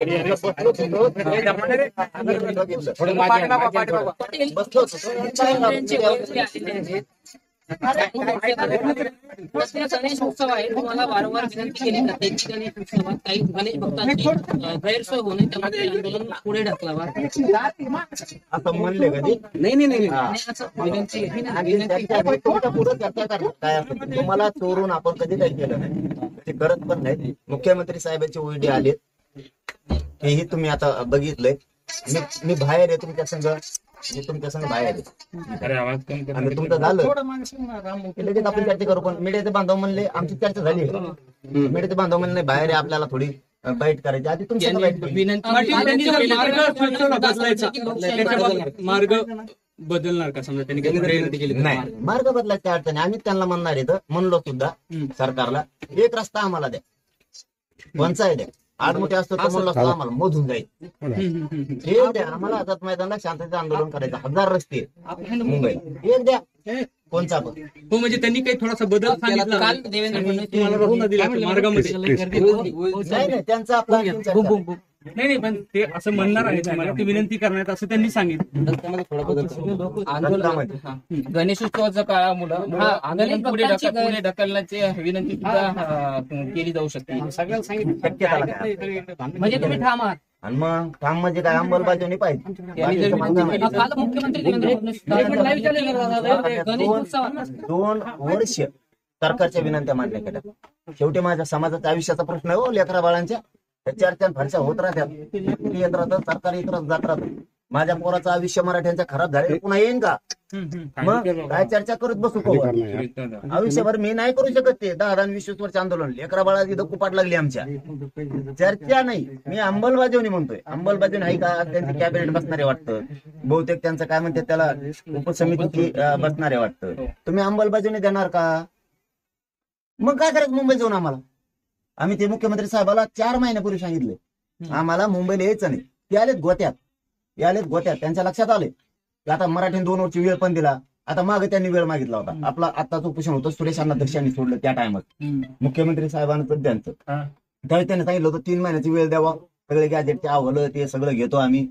गणेश उत्सव आहे, तुम्हाला वारंवार विनंती केली जाते की गणेश उत्सवात काही गणेश भक्तांची गैरसोय होणे त्यामुळे आंदोलन पुढे ढकलावा असं म्हणले कधी नाही असं विनंती काय असतं तुम्हाला चोरून आपण कधी काही केलं नाही, ते करत पण नाही. मुख्यमंत्री साहेबांचे ओळी आले हेही तुम्ही आता बघितलंय. मी बाहेर आहे तुमच्या संघ, मी तुमच्या संघ बाहेर आहे आणि तुमचं झालं लगेच आपण चर्चा करू. पण मीडियाचे बांधव म्हणले आमची चर्चा झाली, मीडियाचे बांधव म्हणले बाहेर आहे आपल्याला थोडी बाईट करायची. आधी तुमची मार्ग बदलणार का समजा त्यांनी विनंती केली? नाही, मार्ग बदलायच्या अडचणी आम्ही त्यांना म्हणणार आहे, म्हणलो सुद्धा सरकारला एक रस्ता आम्हाला द्या, पंचायत द्या, आडमुठे असतो तर म्हणलं असतं आम्हाला मोजून जाईल, हे द्या आम्हाला. आझाद मैदानाला शांततेचं आंदोलन करायचं, 1000 रस्ते मुंबई एक द्या, कोणचा पण. हो म्हणजे त्यांनी काही थोडासा बदल सांगितला काल देवेंद्र फडणवीस मार्गामध्ये नाही त्यांचा आपला नाही पण ते असं म्हणणार आहे तुम्हाला ती विनंती करण्यात असं त्यांनी सांगितलं. गणेशोत्सवाच्या काळामुळे आंदोलन पुढे ढकलण्याची विनंती सुद्धा केली जाऊ शकते. सगळ्याला सांगितलं शक्यता म्हणजे तुम्ही ठाम आहात आणि मग ठाम म्हणजे काय अंमलबजावणी पाहिजे. काल मुख्यमंत्री देवेंद्र फडणवीस 2 वर्ष सरकारच्या विनंत्या मान्य केल्या. शेवटी माझ्या समाजाच्या आयुष्याचा प्रश्न आहे हो, लेकरा बाळांच्या चर्चा फरशा होत राहतात, येत राहतात, सरकार येत जात राहत. माझ्या पोराचं आयुष्य मराठ्यांच्या खराब झाले, पुन्हा येईन का? मग काय चर्चा करत बसू का? आयुष्यभर मी नाही करू शकत ते 10-20 वर्ष आंदोलन. लेकरा बाळाची कुपाट लागली आमच्या, चर्चा नाही, मी अंमलबजावणी म्हणतोय. अंमलबजावणी आहे का? त्यांची कॅबिनेट बसणारे वाटतं, बहुतेक त्यांचं काय म्हणते त्याला उपसमितीची बसणारे वाटतं. तुम्ही अंमलबजावणी देणार का? मग काय करायचं मुंबईत जाऊन आम्हाला? आम्ही ते मुख्यमंत्री साहेबाला 4 महिन्यापूर्वी सांगितले आम्हाला मुंबईला यायचं नाही. ते आलेत गोत्यात, त्यांच्या लक्षात आले की आता मराठीने 2 वर्ष वेळ पण दिला. आता मागे त्यांनी वेळ मागितला होता. आपला आत्ताच उपोषण होतं, सुरेश अण्णाध्यक्षांनी सोडलं त्या टायमात मुख्यमंत्री साहेबांचं त्यांचं. त्यावेळी त्यांनी सांगितलं होतं 3 महिन्याची वेळ द्यावा, सगळे गॅजेटचे अहवाल ते सगळं घेतो आम्ही,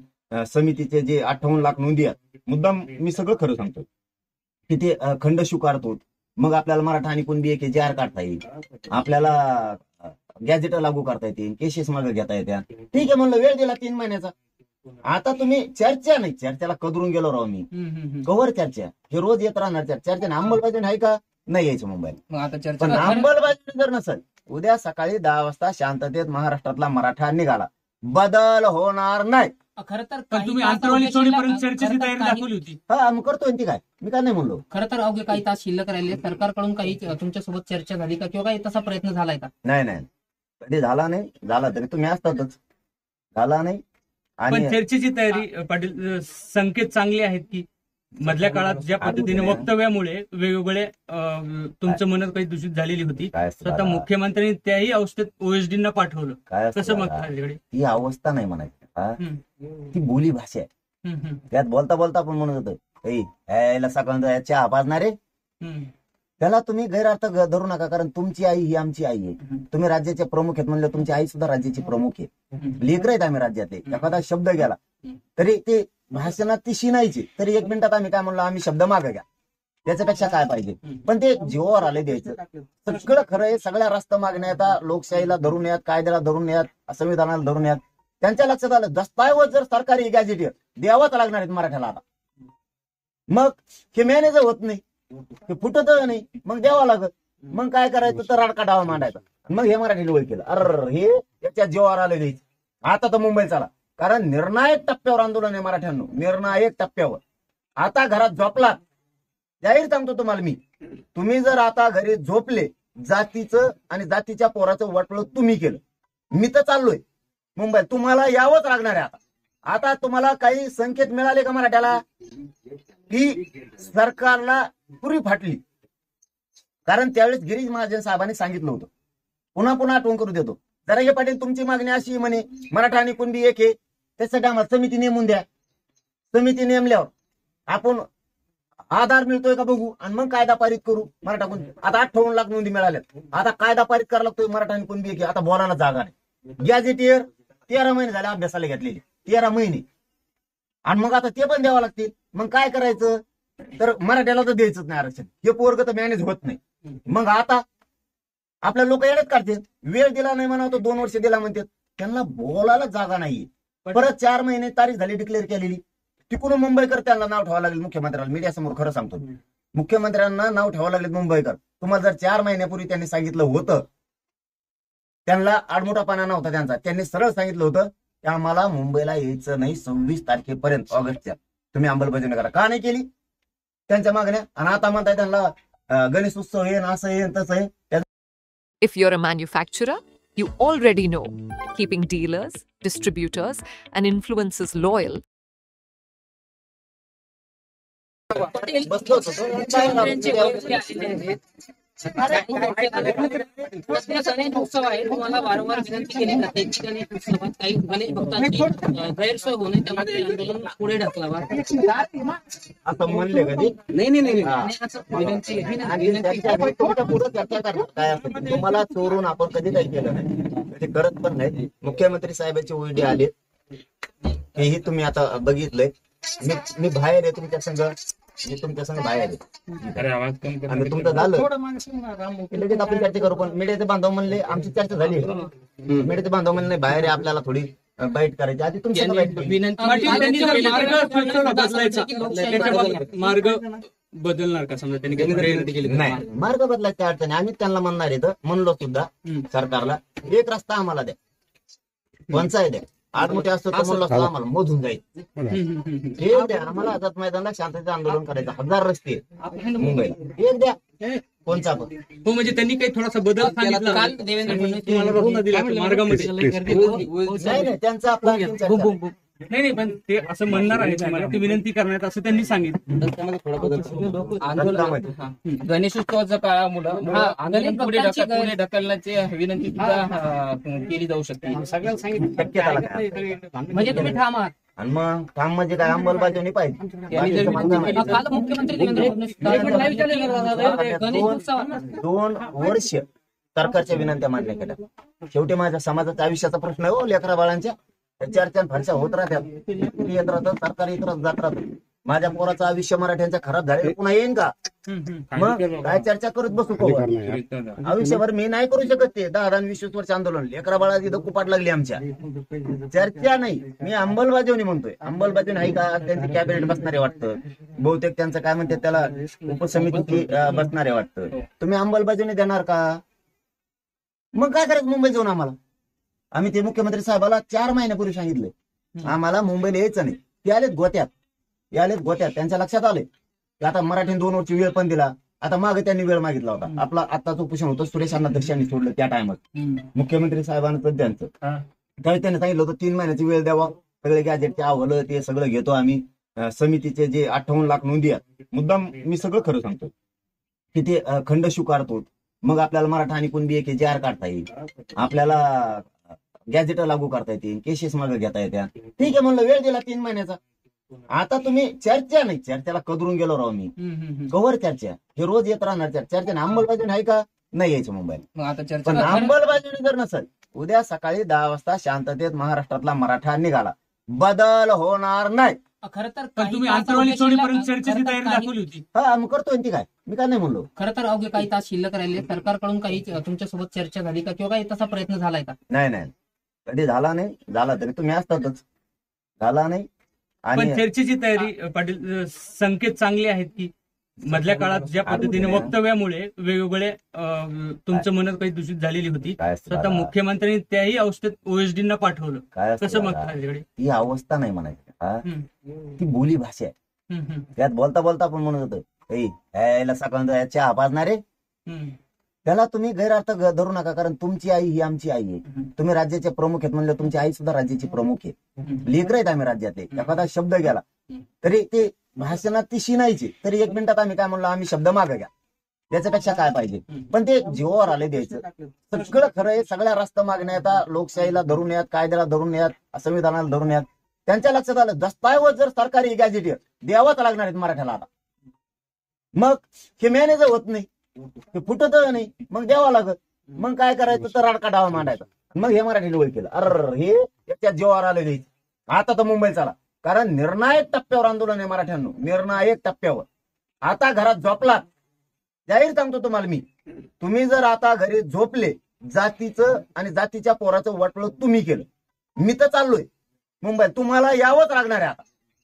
समितीचे जे 58 लाख नोंदी आहेत. मुद्दाम मी सगळं खरं सांगतो की ते खंड स्वीकारतो. मग आपल्याला मराठा आणि कुणबी एक JR काढता येईल, आपल्याला गॅजेट लागू करता येतील, केसेस मागे घेता येत्या. ठीक आहे म्हणलं, वेळ दिला 3 महिन्याचा. आता तुम्ही चर्चा नाही, चर्चेला कदरून गेलो राव मी. कवर चर्चा हे रोज येत राहणार. चर्चेने अंमलबजावणी आहे का? नाही यायचं मुंबईला. पण अंमलबजावणी जर नसेल, उद्या सकाळी 10 वाजता शांततेत महाराष्ट्रातला मराठा निघाला, बदल होणार नाही. खरं तर तुम्ही आंतरवाली सोडीपर्यंत चर्चेची तयारी दाखवली होती. हा मग करतोय ती काय, मी काय नाही म्हणलो. खरं तर अवघे काही तास शिल्लक राहिले, सरकारकडून काही तुमच्यासोबत चर्चा झाली का किंवा काही तसा प्रयत्न झालाय का? नाही, कधी झाला नाही. झाला तरी तुम्ही असतातच, झाला नाही. पण चर्चेची तयारी पाटील, संकेत चांगले आहेत की मधल्या काळात ज्या पद्धतीने वक्तव्यामुळे वेगवेगळे तुमचं मन काही दूषित झालेली होती, स्वतः मुख्यमंत्र्यांनी त्याही अवस्थेत OSD पाठवलं. कसं मग ही अवस्था नाही म्हणायची, ती बोली भाषा आहे. त्यात बोलता बोलता आपण म्हणत होतो याला सकाळ चहा पाजणारे, त्याला तुम्ही गैरअर्थ धरू नका. कारण तुमची आई ही आमची आई आहे. तुम्ही राज्याचे प्रमुख आहेत म्हणलं, तुमची आई सुद्धा राज्याची प्रमुख आहे. लेकर आहेत आम्ही राज्यातले. एखादा शब्द गेला तरी ते भाषणात ती शिनायची, तरी 1 मिनिटात आम्ही काय म्हणलो, आम्ही शब्द मागे घ्या, त्याच्यापेक्षा काय पाहिजे. पण ते जीवावर आले द्यायचं. सगळं खरं आहे. सगळ्या रस्ता मागण्या येतात, लोकशाहीला धरून येत, कायद्याला धरून येत, संविधानाला धरून येत. त्यांच्या लक्षात आलं दस्तावेज जर सरकारी गॅजेटियर द्यावाच लागणार आहेत मराठ्याला आता. मग हे मॅनेज होत नाही, हे फुटत नाही, मग द्यावा लागत. मग काय करायचं तर राडका डावा मांडायचा. मग हे मराठीने वळ केलं, हे याच्या जीवावर आलं द्यायचं. आता तर मुंबई चला, कारण निर्णायक टप्प्यावर आंदोलन आहे मराठ्यांनो, निर्णायक टप्प्यावर. आता घरात झोपलात, जाहीर सांगतो तुम्हाला मी, तुम्ही जर आता घरी झोपले, जातीचं आणि जातीच्या पोराचं वाटलं तुम्ही केलं. मी तर चाललोय मुंबईत, तुम्हाला यावंच लागणार आहे. आता तुम्हाला काही संकेत मिळाले का मराठ्याला की सरकारला पुरी फाटली? कारण त्यावेळेस गिरीश महाजन साहेबांनी सांगितलं होतं, पुन्हा आठवण करू देतो. जरांगे पाटील तुमची मागणी अशी म्हणे मराठा आणि कुणबी एक आहे, त्यासाठी आम्हाला समिती नेमून द्या. समिती नेमल्यावर आपण आधार मिळतोय का बघू आणि मग कायदा पारित करू. मराठा कुणबी आता 58 लाख नोंदी मिळाल्यात. आता कायदा पारित करायला लागतोय मराठा आणि कुणबी एक. आता बोलायला जागा नाही. गॅजेटियर 13 महिने झाले अभ्यासाला घेतलेले, 13 महिने. आणि मग आता ते पण द्यावं लागतील. मग काय करायचं, तर मराठ्याला तर द्यायचंच नाही आरक्षण. हे पोरग तर मॅनेज होत नाही. मग आता आपल्या लोक येण्यात काढतील. वेळ दिला नाही म्हणा तो 2 वर्ष दिला म्हणतात. त्यांना बोलायला जागा नाहीये. परत 4 महिने तारीख झाली डिक्लेअर केलेली. तिकडून मुंबईकर त्यांना नाव ठेवावं लागेल मुख्यमंत्र्यांना. मीडिया समोर खरं सांगतो, मुख्यमंत्र्यांना नाव ठेवावं लागेल मुंबईकर. तुम्हाला जर 4 महिन्यापूर्वी त्यांनी सांगितलं होतं, त्यांना आडमोठापणा नव्हता त्यांचा, त्यांनी सरळ सांगितलं होतं की आम्हाला मुंबईला यायचं नाही 26 तारखेपर्यंत ऑगस्टच्या. तुम्ही अंमलबजावणी करा. का नाही केली त्यांच्या मागण्या? आणि आता म्हणताय त्यांना गणेश उत्सव येईन, असं येईन, तसं येईन. If you're a manufacturer, you already know keeping dealers, distributors, and influencers loyal. बसलो होतो तो. मुख्यमंत्र्यांचे वैयक्तिक आलेले आहेत. गणेश उत्सव आहे, तुम्हाला वारंवार विनंती केली जाते की गणेश उत्सवात काही गणेश भक्तांची गैरसोय होऊ नये, त्यामुळे आंदोलन पुढे ढकलावा असं म्हणले कधी नाही हा. असं विनंती आणि त्यांच्या तुमच्या पुढे चर्चा करणार काय असेल ते. तुम्हाला चोरून आपण कधी काही केलं नाही, ते करत पण नाही. मुख्यमंत्री साहेबांचे ओढे आले, हेही तुम्ही आता बघितलंय. मी बाहेर आहे तुमच्या संघ, मी तुमच्या संघ बाहेर आहे. आणि तुमचं झालं लगेच आपण चर्चा करू. पण मीडियाचे बांधव म्हणले आमची चर्चा झाली. मीडियाचे बांधव म्हणले बाहेर आहे, आपल्याला थोडी बाईट करायची. आधी तुमची बाईट केली. मार्ग बदलणार का समजा त्यांनी विनंती केली? नाही, मार्ग बदलायच्या अडचणी आम्ही त्यांना म्हणणार आहे. म्हणलो सुद्धा सरकारला एक रस्ता आम्हाला द्या, पंचायत द्या. आज मोठे असतो तर म्हणलं असतं आम्हाला मोजून जाईल. हे द्या आम्हाला. आझाद मैदानाला शांततेचं आंदोलन करायचं. 1000 रस्ते मुंबईला, एक द्या कोणचा पण. हो, म्हणजे त्यांनी काही थोडासा बदल सांगितला काल देवेंद्र फडणवीस तुम्हाला रस्ता दिला का मार्गामध्ये? नाही त्यांचा आपला नाही, पण ते असं म्हणणार आहे तुम्हाला, ती विनंती करण्यात असं त्यांनी सांगितलं. गणेशोत्सवाच्या काळामुळे आंदोलन पुढे ढकलण्याची विनंती सुद्धा केली जाऊ शकते. सगळ्यांना सांगितलं शक्यताला काय. म्हणजे तुम्ही ठाम आहात. आणि मग काम म्हणजे काय, अंमलबजावणी पाहिजे. काल मुख्यमंत्री देवेंद्र फडणवीस गणेशोत्सवात 2 वर्ष सरकारच्या विनंत्या मान्य केल्या. शेवटी माझ्या समाजाच्या आयुष्याचा प्रश्न आहे हो, लेकरा बाळांच्या चर्चा फरशा होत राहतात. येत राहतात, सरकार येत राहत जात राहत. माझ्या पोराचं आयुष्य मराठ्यांचं खराब झालं पुन्हा येईन का? मग काय चर्चा करत बसू कवर? आयुष्यभर मी नाही करू शकत ते. 10-20 वर्ष आंदोलन. लेकरा बाळा तिथं कुपाट लागली आमच्या. चर्चा नाही, मी अंमलबजावणी म्हणतोय. अंमलबजावणी आहे का? त्यांची कॅबिनेट बसणारे वाटतं, बहुतेक त्यांचं काय म्हणतात त्याला उपसमिती बसणारे वाटतं. तुम्ही अंमलबजावणी देणार का? मग काय करायचं मुंबई जाऊन आम्हाला? आम्ही ते मुख्यमंत्री साहेबाला 4 महिन्यापूर्वी सांगितले आम्हाला मुंबईला यायचं नाही. ते आलेत गोत्यात, त्यांच्या लक्षात आले की आता मराठीने 2 वर्ष वेळ पण दिला. आता मागे त्यांनी वेळ मागितला होता. आपला आत्ताच उपोषण होतं, सुरेश अण्णा दर्शनी सोडलं त्या टायमात मुख्यमंत्री साहेबांचं त्यांचं. त्यावेळी त्यांनी सांगितलं होतं 3 महिन्याची वेळ द्यावा. सगळे गॅजेटचे अहवाल ते सगळं घेतो आम्ही. समितीचे जे 58 लाख नोंदी आहेत, मुद्दाम मी सगळं खरं सांगतो की ते खंड स्वीकारतो. मग आपल्याला मराठा आणि कुणबी एक JR काढता येईल, आपल्याला गॅजेट लागू करता येतील, केसेस मागे घेता येत्या. ठीक आहे म्हणलं, वेळ दिला 3 महिन्याचा. आता तुम्ही चर्चा नाही, चर्चेला कदरून गेलो राव मी. कवर चर्चा, हे रोज येत राहणार चर्चा. अंमलबजावणी आहे का? नाही यायचं मुंबईला. पण अंमलबजावणी जर नसेल, उद्या सकाळी 10 वाजता शांततेत महाराष्ट्रातला मराठा निघाला, बदल होणार नाही. खरं तर पण तुम्ही अंतरवाली सोडीपर्यंत चर्चेची तयारी दाखवली होती. हा, मग करतोय ती काय, मी काय नाही म्हणलो. खरं तर अवघे काही तास शिल्लक राहिले. सरकारकडून काही तुमच्यासोबत चर्चा झाली का, किंवा काही तसा प्रयत्न झालाय का? नाही, कधी झाला नाही. झाला तरी तुम्ही असतातच. झाला नाही. पण आणि चर्चेची तयारी पाटील, संकेत चांगले आहेत की मधल्या काळात ज्या पद्धतीने वक्तव्यामुळे वेगवेगळे तुमचं मनत काही दूषित झालेली होती, स्वतः मुख्यमंत्र्यांनी त्याही अवस्थेत OSD पाठवलं. काय कसं बघता त्याच्याकडे? ही अवस्था नाही म्हणायची, ती बोली भाषा आहे. त्यात बोलता बोलता आपण म्हणत होतो सकाळ चहा पाजणारे, त्याला तुम्ही गैरअर्थ धरू नका. कारण तुमची आई ही आमची आई आहे. तुम्ही राज्याचे प्रमुख आहेत म्हणलं, तुमची आई सुद्धा राज्याची प्रमुख आहे. लीडर आहेत आम्ही राज्यातले. एखादा शब्द गेला तरी ते भाषणात ती शिनायची, तरी 1 मिनिटात आम्ही काय म्हणलो, आम्ही शब्द मागे घ्या. त्याच्यापेक्षा काय पाहिजे? पण ते जीवावर आले द्यायचं. सगळं खरं आहे. सगळ्या रस्ता मागण्यात, लोकशाहीला धरून यात, कायद्याला धरून यात, संविधानाला धरून यात. त्यांच्या लक्षात आलं दस्तावेज जर सरकारी गॅजेट द्यावाच लागणार आहेत मराठ्याला आता. मग हे मॅनेज होत नाही, हे फुटत नाही, मग द्यावं लागत. मग काय करायचं तर राडका डावा मांडायचा. मग हे मराठीने वळ केलं. अरे हे त्याच्या जीवावर आलेले आहेत. आता तर मुंबई चला, कारण निर्णायक टप्प्यावर आंदोलन आहे मराठ्यांनो, निर्णायक टप्प्यावर. आता घरात झोपलात, जाहीर सांगतो तुम्हाला मी, तुम्ही जर आता घरी झोपले, जातीचं आणि जातीच्या पोराचं वाटलं तुम्ही केलं. मी तर चाललोय मुंबईत, तुम्हाला यावंच लागणार आहे.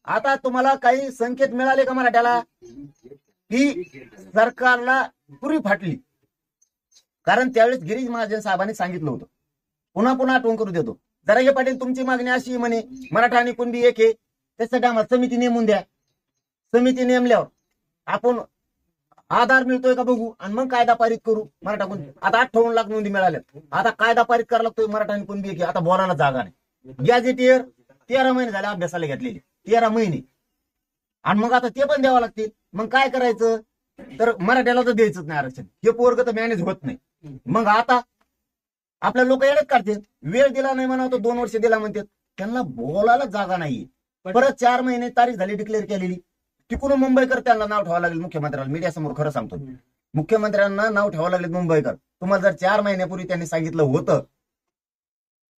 आता तुम्हाला काही संकेत मिळाले का मराठ्याला की सरकारला पुरी फाटली? कारण त्यावेळेस गिरीश महाजन साहेबांनी सांगितलं होतं, पुन्हा पुन्हा आठवण करू देतो, जरांगे पाटील तुमची मागणी अशी म्हणे मराठा आणि कुणबी एक आहे, त्यासाठी आम्हाला समिती नेमून द्या. समिती नेमल्यावर आपण आधार मिळतोय का बघू आणि मग कायदा पारित करू. मराठा कुणबी आता 58 लाख नोंदी मिळाल्यात, आता कायदा पारित करायला लागतोय मराठा आणि कुणबी एक आहे. आता बोलायला जागा नाही. गॅजेटियर 13 महिने झाले अभ्यासाला घेतलेले, 13 महिने, आणि मग आता ते पण द्यावं लागतील. मग काय करायचं, तर मराठ्याला तर द्यायचंच नाही आरक्षण, हे पोरग तर मॅनेज होत नाही. मग आता आपल्या लोक येडत काढतील, वेळ दिला नाही म्हणा तो 2 वर्ष दिला म्हणतात, त्यांना बोलायला जागा नाहीये. परत 4 महिने तारीख झाली डिक्लेअर केलेली, तिकडून मुंबईकर त्यांना नाव ठेवावं लागेल. मुख्यमंत्र्यांना मीडिया समोर खरं सांगतो, मुख्यमंत्र्यांना नाव ठेवावं लागले मुंबईकर. तुम्हाला जर 4 महिन्यापूर्वी त्यांनी सांगितलं होतं,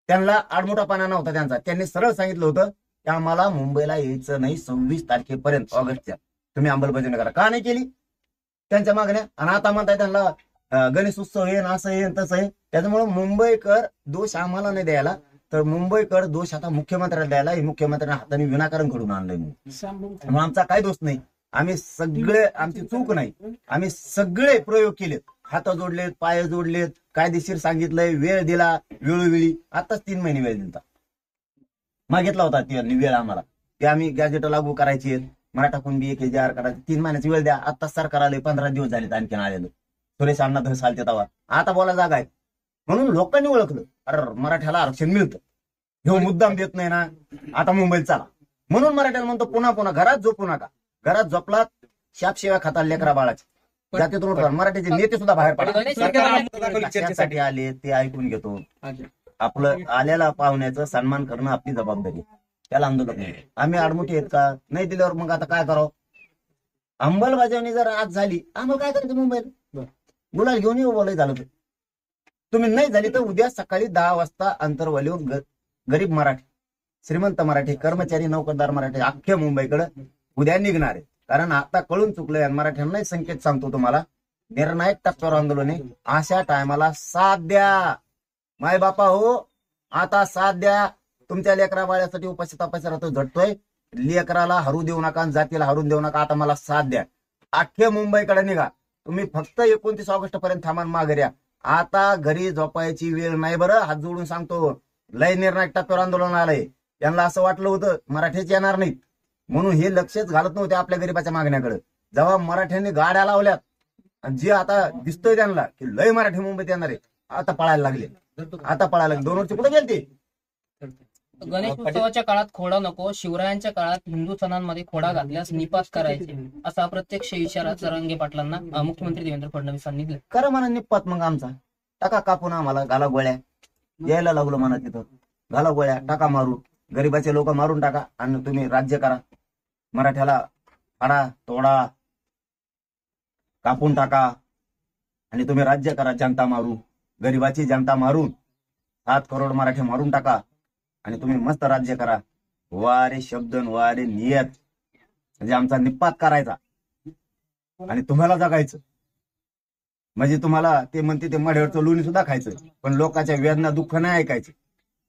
त्यांना आडमोठापणा नव्हता त्यांचा, त्यांनी सरळ सांगितलं होतं की आम्हाला मुंबईला यायचं नाही 26 तारखेपर्यंत ऑगस्टच्या, तुम्ही अंमलबजावणी करा. का नाही केली त्यांच्या मागण्या? आणि आता म्हणताय त्यांना गणेश उत्सव येईन, असं येईन तसं आहे. त्याच्यामुळे मुंबईकर दोष आम्हाला नाही द्यायला, तर मुंबईकर दोष आता मुख्यमंत्र्याला द्यायला. हे मुख्यमंत्र्यांना हाताने विनाकारण घडून आणलंय. मग आमचा काय दोष नाही, आम्ही सगळे, आमची चूक नाही, आम्ही सगळे प्रयोग केलेत, हात जोडलेत, पाय जोडलेत, कायदेशीर सांगितलंय, वेळ दिला वेळोवेळी. आताच 3 महिने वेळ दिला, मागितला होता त्यांनी वेळ आम्हाला, की आम्ही गॅजेट लागू करायची, मराठा कुणबी एक हजार करायची, 3 महिन्याची वेळ द्या. आता सरकार आले, 15 दिवस झाले आणखीन आलेलं. सुरेश अण्णा धस आलते तवा, आता बोला जागा आहे. म्हणून लोकांनी ओळखलं, अरे मराठ्याला आरक्षण मिळतं, हे मुद्दाम देत नाही ना, आता मुंबईत चला. म्हणून मराठ्याला म्हणतो पुन्हा पुन्हा घरात झोपू नका. घरात झोपलात शाप शिव्या खाता लेकरा बाळाची, जातीतून उठवा. मराठीचे नेते सुद्धा बाहेर पडा, त्यासाठी आले ते ऐकून घेतो. आपलं आलेला पाहुण्याचा सन्मान करणं आपली जबाबदारी, त्याला आंदोलन नाही. आम्ही आडमुठी आहेत का? नाही दिल्यावर मग आता काय करावं? अंमलबजावणी जर आज झाली, आम्हाला काय करायचं? मुंबईला गुलाल घेऊन येऊ बोलाय झालं तर. तुम्ही नाही झाली तर उद्या सकाळी 10 वाजता अंतरवलीवर गरीब मराठी, श्रीमंत मराठी, कर्मचारी, नोकरदार मराठी अख्ख्या मुंबईकडे उद्या निघणार आहे. कारण आता कळून चुकलंय मराठ्यांनाही संकेत सांगतो तुम्हाला, निर्णायक टप्प्यावर आंदोलन आहे. अशा टायमाला साथ द्या माय बापा हो, आता साथ द्या. तुमच्या लेकरा बाळ्यासाठी उपाशी तपाशी राहतो, झटतोय. लेकराला हरू देऊ नका, जातीला हरून देऊ नका. आता मला साथ द्या, अख्ख्या मुंबईकडे निघा. तुम्ही फक्त 29 ऑगस्ट पर्यंत थांबा, माघारी या. आता घरी झोपायची वेळ नाही. बरं, हात जोडून सांगतो, लय निर्णायक टप्प्यावर आंदोलन आलंय. त्यांना असं वाटलं होतं मराठीच येणार नाहीत, म्हणून हे लक्षच घालत नव्हते आपल्या गरीबाच्या मागण्याकडे. जेव्हा मराठ्यांनी गाड्या लावल्यात, जे आता दिसतोय त्यांना की लय मराठी मुंबईत येणार आहे, आता पळायला लागले. आता पळायला लागले. 2 वर्ष कुठे गेलते? गणेश उत्सवाच्या काळात खोडा नको, शिवरायांच्या काळात हिंदू सणांमध्ये खोडा घातल्यास निपात करायचे, असा अप्रत्यक्ष इशारा जरांगे पाटलांना मुख्यमंत्री देवेंद्र फडणवीसांनी दिला. करा म्हणा निपात, मग आमचा टाका कापून, आम्हाला घाला गोळ्या. यायला लागलो म्हणा तिथं, घाला गोळ्या, टाका मारू, गरीबाचे लोक मारून टाका आणि तुम्ही राज्य करा. मराठ्याला फाडा तोडा कापून टाका आणि तुम्ही राज्य करा. जनता मारू, गरीबाची जनता मारून 7 करोड मराठी मारून टाका आणि तुम्ही मस्त राज्य करा. वारे शब्द वारे नियत, म्हणजे आमचा निपात करायचा आणि तुम्हाला जगायचं. म्हणजे तुम्हाला ते म्हणते ते मढ्यावरचं लोणी सुद्धा खायचं, पण लोकांच्या वेदना दुःख नाही ऐकायचे.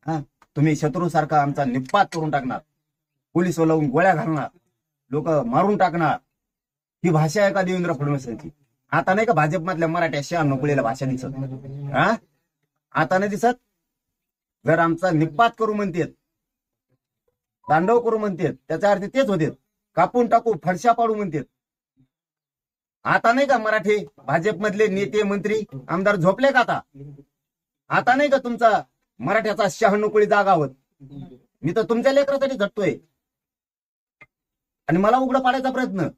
हा, तुम्ही शत्रूसारखा आमचा निपात करून टाकणार, पोलीस लावून गोळ्या घालणार, लोक मारून टाकणार. ही भाषा आहे का देवेंद्र फडणवीसांची? आता नाही का भाजपमधल्या मराठ्या 96 पिढीला भाषा दिसत? हा, आता नाही दिसत. जर आमचा निपात करू म्हणतात, तांडव करू म्हणतात, त्याचा अर्थ तेच होते, कापून टाकू, फडशा पाडू म्हणतात. आता नाही का मराठी भाजपमधले नेते मंत्री आमदार झोपले का? आता नाही का तुमचा मराठ्याचा 96 कोळी जागा होत? मी तर तुमच्या लेकरासाठी झटतोय आणि मला उघडं पाडायचा प्रयत्न,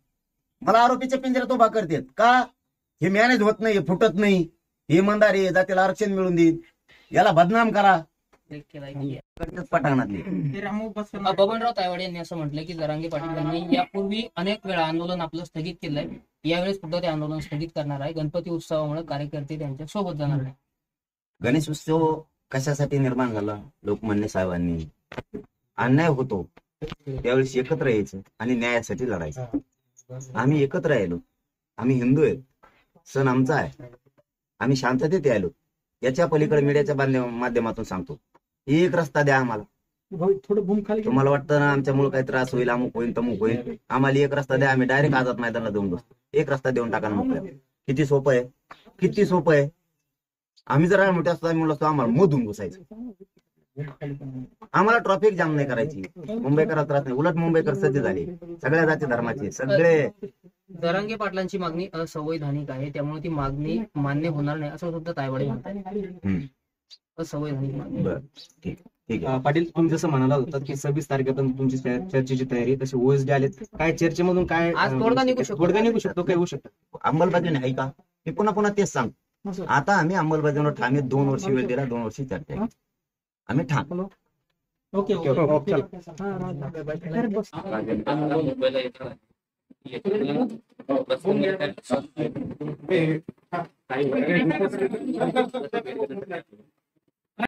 मला आरोपीच्या पिंजऱ्यात उभा करतात का? हे मॅनेज होत नाही, फुटत नाही, हे इमानदार आहे, जातीला आरक्षण मिळून देईल, याला बदनाम करा. पटांगणातली बबनराव तायवाडे यांनी असं म्हटलं की जरांगे पाटील यांनी यापूर्वी अनेक वेळा आंदोलन आपलं स्थगित केलंय, यावेळेस सुद्धा ते आंदोलन स्थगित करणार आहे. गणपती उत्सवामुळे कार्यकर्ते त्यांच्या सोबत जाणार आहे. गणेश उत्सव कशासाठी निर्माण झाला? लोकमान्य साहेबांनी अन्याय होतो त्यावेळेस एकत्र यायचं आणि न्यायासाठी लढायचं. आम्ही एकत्र राहिलो, आम्ही हिंदू आहेत, सण आमचा आहे, आम्ही शांततेत यायलो. याच्या पलीकडे मीडियाच्या माध्यमातून सांगतो, एक रस्ता द्या आम्हाला. तुम्हाला वाटतं ना आमच्यामुळे काही त्रास होईल, अमुक होईल तमुक होईल, आम्हाला एक रस्ता द्या, आम्ही डायरेक्ट आझाद मैदानाला देऊन बसतो. एक रस्ता देऊन टाका ना मोकळ्या. किती सोपं आहे, किती सोपं आहे. आम्ही जर मोठे असतो आम्ही म्हणलो असतो आम्हाला मधून घुसायचं. आम्हाला ट्रॉफिक जाम नाही करायची. मुंबईकरात त्रास नाही, उलट मुंबईकर सज्ज झाले, सगळ्या जाती धर्माचे सगळे. जरांगे पाटलांची मागणी असंवैधानिक आहे, त्यामुळे ती मागणी मान्य होणार नाही असं सुद्धा तायवाडे म्हणतात. असंवैधानिक मागणी. बरं, ठीक आहे. पाटील, तुम्ही जसं म्हणाला होता की 26 तारखेपर्यंत तुमची चर्चेची तयारी, तसे ओएसडी आलेत, काय चर्चेमधून काय आज तोडगा निघू शकतो. तोडगा निघू शकतो, काय होऊ शकतं? अंमलबजावणी आहे का? मी पुन्हा पुन्हा तेच सांगतो. आता आम्ही अंमलबजावणी ठाणे 2 वर्षी वेळ दिला, 2 वर्षी चर्चा आहे. आम्ही ठाण ओके. चला.